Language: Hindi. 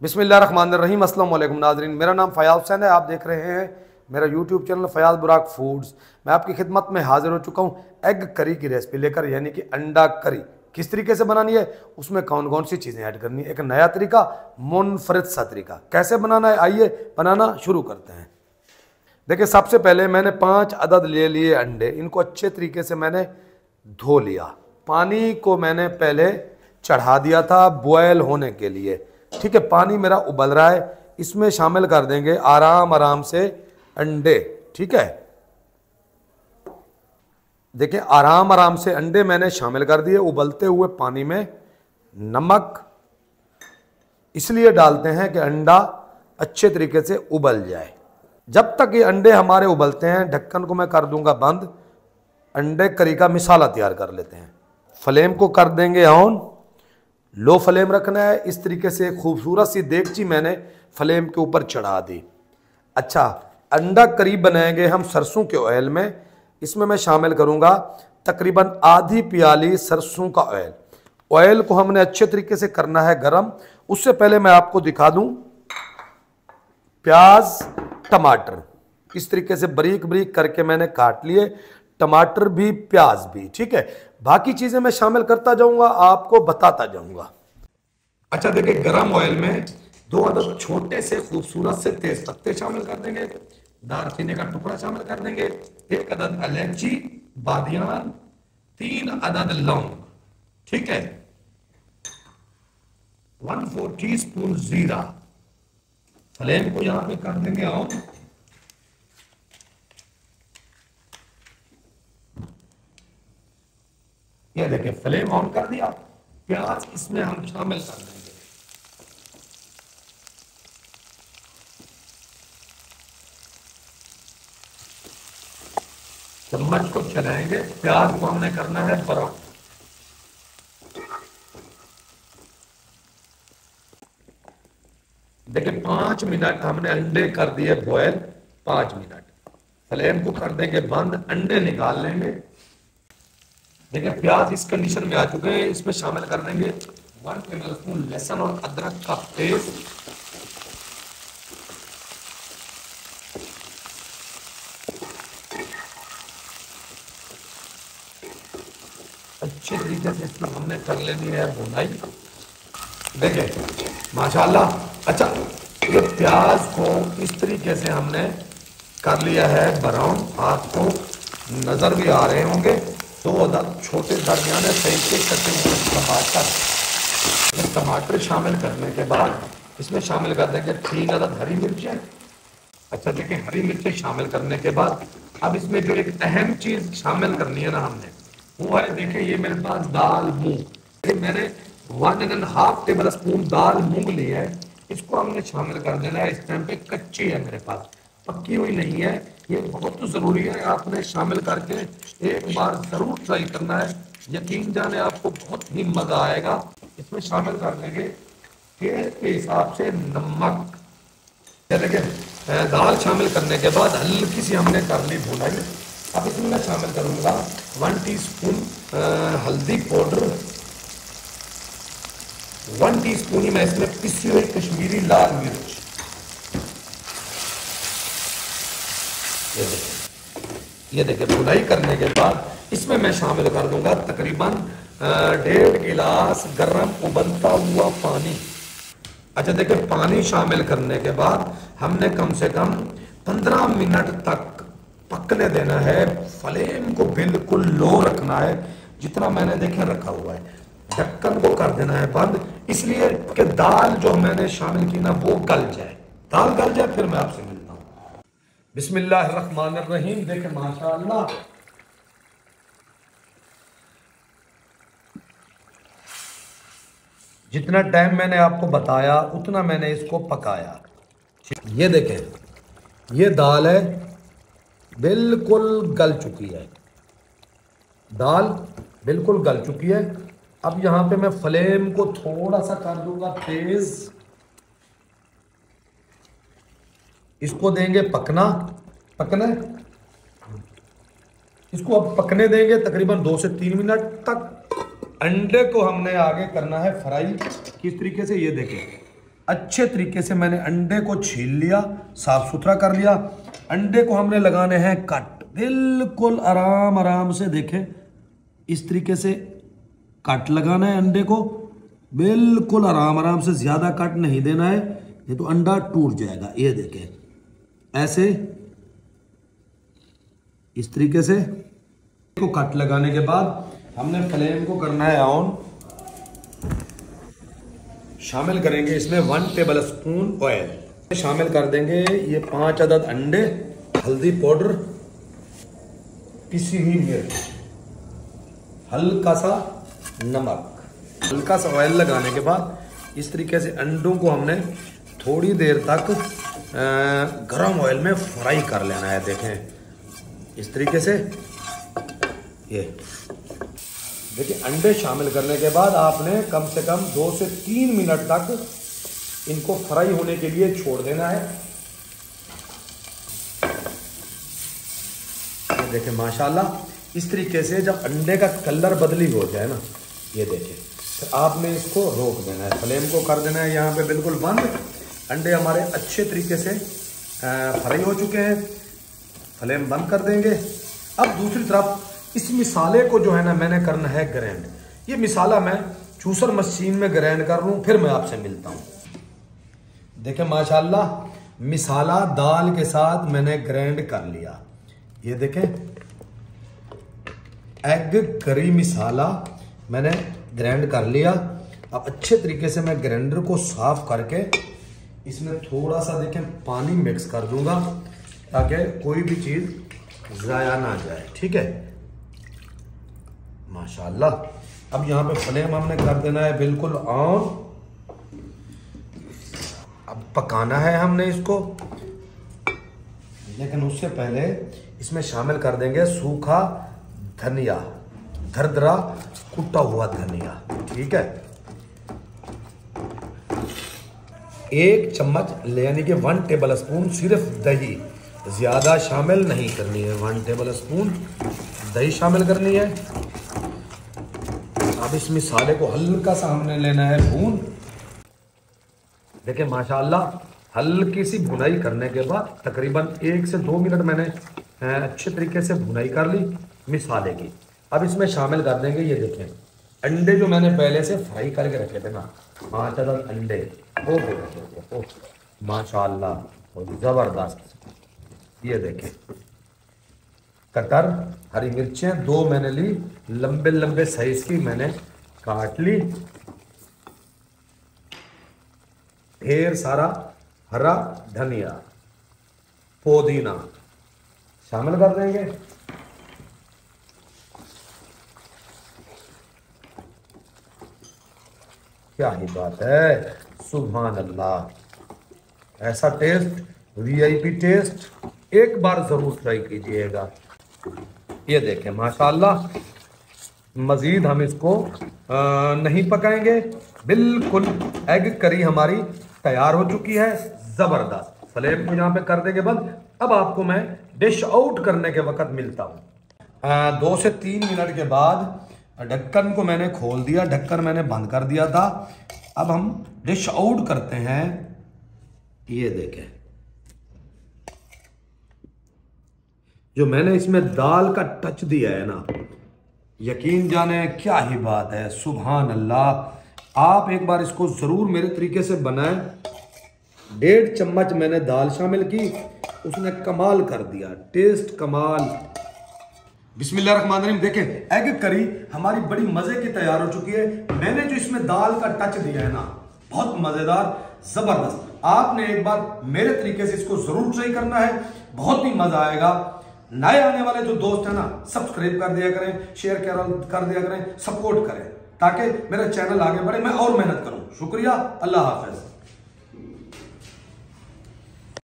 बिस्मिल्लाहिर्रहमानिर्रहीम। अस्सलाम वालेकुम नाज़रीन, मेरा नाम फ़याज़ हुसैन है। आप देख रहे हैं मेरा यूट्यूब चैनल फ़याज़ बुराक फूड्स। मैं आपकी खिदमत में हाज़िर हो चुका हूँ एग करी की रेसिपी लेकर, यानी कि अंडा करी किस तरीके से बनानी है, उसमें कौन कौन सी चीज़ें ऐड करनी है, एक नया तरीका, मुनफरिद सा तरीका कैसे बनाना है। आइए बनाना शुरू करते हैं। देखिए, सबसे पहले मैंने 5 अदद ले लिए अंडे। इनको अच्छे तरीके से मैंने धो लिया। पानी को मैंने पहले चढ़ा दिया था बॉयल होने के लिए। ठीक है, पानी मेरा उबल रहा है, इसमें शामिल कर देंगे आराम आराम से अंडे। ठीक है, देखिए आराम आराम से अंडे मैंने शामिल कर दिए। उबलते हुए पानी में नमक इसलिए डालते हैं कि अंडा अच्छे तरीके से उबल जाए। जब तक ये अंडे हमारे उबलते हैं, ढक्कन को मैं कर दूंगा बंद। अंडे करी का मिसाला तैयार कर लेते हैं। फ्लेम को कर देंगे ऑन, लो फ्लेम रखना है। इस तरीके से एक खूबसूरत सी देगची मैंने फ्लेम के ऊपर चढ़ा दी। अच्छा, अंडा करी बनाएंगे हम सरसों के ऑयल में। इसमें मैं शामिल करूंगा तकरीबन आधी प्याली सरसों का ऑयल। ऑयल को हमने अच्छे तरीके से करना है गरम। उससे पहले मैं आपको दिखा दूं, प्याज टमाटर इस तरीके से बारीक बारीक करके मैंने काट लिए, टमाटर भी प्याज भी। ठीक है, बाकी चीजें मैं शामिल करता जाऊंगा, आपको बताता जाऊंगा। अच्छा, देखिए गरम ऑयल में 2 अदद छोटे से खूबसूरत से तेज पत्ते शामिल कर देंगे, दालचीनी का टुकड़ा शामिल कर देंगे, 1 अदद इलायची बादियान, 3 अदद लौंग। ठीक है, 1/4 टीस्पून जीरा। फ्लेम को यहां पे कर देंगे ऑन। ये देखिए फ्लेम ऑन कर दिया। प्याज इसमें हम शामिल कर देंगे। चम्मच को चलाएंगे। प्याज को हमने करना है ब्राउन। देखिए 5 मिनट हमने अंडे कर दिए बॉयल। 5 मिनट फ्लेम को कर देंगे बंद, अंडे निकाल लेंगे। देखिए प्याज इस कंडीशन में आ चुके हैं। इसमें शामिल कर देंगे 1 टेबलस्पून लहसुन और अदरक का पेस्ट। अच्छे तरीके से इसमें हमने कर लेनी है भुनाई। देखिए माशाल्लाह। अच्छा, ये प्याज को इस तरीके से हमने कर लिया है ब्राउन। आपको नजर भी आ रहे होंगे 2 अदद छोटे दरमियाने साइज के कटे हुए टमाटर। टमाटर शामिल करने के बाद इसमें शामिल कर देंगे 3 अदद हरी मिर्चें। अच्छा, देखिए हरी मिर्चें शामिल करने के बाद अब इसमें जो एक अहम चीज शामिल करनी है ना हमने, वो है, देखिए ये मेरे पास दाल मूंग। मैंने 1.5 टेबल स्पून दाल मूंग ली है। इसको हमने शामिल कर देना है। इस टाइम पे कच्ची है मेरे पास, पक्की हुई नहीं है। ये बहुत जरूरी है, आपने शामिल करके एक बार जरूर ट्राई करना है। यकीन जाने आपको बहुत ही मजा आएगा। इसमें शामिल कर देंगे टेस्ट के हिसाब से नमक। देखिए दाल शामिल करने के बाद हल्की सी हमने कर ली भुनाई। अब इसमें मैं शामिल करूंगा 1 टीस्पून हल्दी पाउडर, 1 टीस्पून ही मैं इसमें पिसी हुई कश्मीरी लाल मिर्च। ये देखिए भुनाई करने के बाद इसमें मैं शामिल कर दूंगा तकरीबन 1.5 गिलास गर्म उबलता हुआ पानी। अच्छा, देखिए पानी शामिल करने के बाद हमने कम से कम 15 मिनट तक पकने देना है। फ्लेम को बिल्कुल लो रखना है, जितना मैंने देखे रखा हुआ है। ढक्कन को कर देना है बंद, इसलिए कि दाल जो मैंने शामिल की ना वो गल जाए। दाल गल जाए फिर मैं आपसे मिलता हूँ। बिस्मिल्लाहिर्रहमानिर्रहीम। देखिए माशाअल्लाह, जितना टाइम मैंने आपको बताया उतना मैंने इसको पकाया। ये देखें, ये दाल है बिल्कुल गल चुकी है। दाल बिल्कुल गल चुकी है। अब यहां पे मैं फ्लेम को थोड़ा सा कर दूंगा तेज। इसको देंगे पकने। इसको अब पकने देंगे तकरीबन 2 से 3 मिनट तक। अंडे को हमने आगे करना है फ्राई। किस तरीके से, ये देखें अच्छे तरीके से मैंने अंडे को छील लिया, साफ सुथरा कर लिया। अंडे को हमने लगाने हैं कट, बिल्कुल आराम आराम से देखें, इस तरीके से कट लगाना है अंडे को, बिल्कुल आराम आराम से, ज्यादा कट नहीं देना है, नहीं तो अंडा टूट जाएगा। ये देखें ऐसे, इस तरीके से को कट लगाने के बाद हमने फ्लेम को करना है ऑन। शामिल करेंगे इसमें 1 टेबल स्पून ऑयल, शामिल कर देंगे ये 5 अदद अंडे, हल्दी पाउडर, पिसी हुई मिर्च, हल्का सा नमक, हल्का सा ऑयल लगाने के बाद इस तरीके से अंडों को हमने थोड़ी देर तक गरम ऑयल में फ्राई कर लेना है। देखें इस तरीके से, ये देखिए अंडे शामिल करने के बाद आपने कम से कम 2 से 3 मिनट तक इनको फ्राई होने के लिए छोड़ देना है। ये देखें माशाल्लाह, इस तरीके से जब अंडे का कलर बदली हो जाए ना, ये देखें, तो आपने इसको रोक देना है, फ्लेम को कर देना है यहाँ पे बिल्कुल बंद। अंडे हमारे अच्छे तरीके से फ्राई हो चुके हैं, फ्लेम बंद कर देंगे। अब दूसरी तरफ इस मिसाले को जो है ना मैंने करना है ग्राइंड। ये मिसाला मैं जूसर मशीन में ग्राइंड कर लूँ, फिर मैं आपसे मिलता हूँ। देखें माशाल्लाह मिसाला दाल के साथ मैंने ग्राइंड कर लिया। ये देखें एग करी मिसाला मैंने ग्राइंड कर लिया। अब अच्छे तरीके से मैं ग्राइंडर को साफ करके इसमें थोड़ा सा देखें पानी मिक्स कर दूंगा ताकि कोई भी चीज जाया ना जाए। ठीक है माशाल्लाह। अब यहाँ पे फ्लेम हमने कर देना है बिल्कुल ऑन। अब पकाना है हमने इसको, लेकिन उससे पहले इसमें शामिल कर देंगे सूखा धनिया, दरदरा कुटा हुआ धनिया। ठीक है, 1 चम्मच यानी कि 1 टेबल स्पून सिर्फ दही, ज्यादा शामिल नहीं करनी है। 1 टेबल स्पून दही शामिल करनी है। अब इस मिसाले को हल्का सा हमने लेना है भून। देखिए माशाल्लाह हल्की सी भुनाई करने के बाद तकरीबन 1 से 2 मिनट मैंने अच्छे तरीके से भुनाई कर ली मिसाले की। अब इसमें शामिल कर देंगे, ये देखें अंडे जो मैंने पहले से फ्राई करके रखे थे ना, 5 अदद अंडे। ओ माशाल्लाह जबरदस्त। ये देखें कटर, हरी मिर्चें 2 मैंने ली, लंबे लंबे साइज की मैंने काट ली। ढेर सारा हरा धनिया, पुदीना शामिल कर देंगे। क्या ही बात है, सुभान अल्लाह। ऐसा टेस्ट, वीआईपी टेस्ट एक बार जरूर ट्राई कीजिएगा। ये देखें माशाल्लाह, मजीद हम इसको नहीं पकाएंगे। बिल्कुल एग करी हमारी तैयार हो चुकी है, जबरदस्त। फ्लेम को यहाँ पे कर देंगे बंद। अब आपको मैं डिश आउट करने के वक्त मिलता हूँ। 2 से 3 मिनट के बाद ढक्कन को मैंने खोल दिया, ढक्कन मैंने बंद कर दिया था। अब हम डिश आउट करते हैं। ये देखें जो मैंने इसमें दाल का टच दिया है ना, यकीन जाने क्या ही बात है, सुभान अल्लाह। आप एक बार इसको जरूर मेरे तरीके से बनाएं। 1.5 चम्मच मैंने दाल शामिल की, उसने कमाल कर दिया, टेस्ट कमाल। बिस्मिल्लाहिर्रहमानिर्रहीम। देखें एग करी हमारी बड़ी मजे की तैयार हो चुकी है। मैंने जो इसमें दाल का टच दिया है ना, बहुत मजेदार, जबरदस्त। आपने एक बार मेरे तरीके से इसको जरूर ट्राई करना है, बहुत ही मजा आएगा। नए आने वाले जो दोस्त हैं ना, सब्सक्राइब कर दिया करें, शेयर कर दिया करें, सपोर्ट करें ताकि मेरा चैनल आगे बढ़े, मैं और मेहनत करूं। शुक्रिया, अल्लाह हाफिज।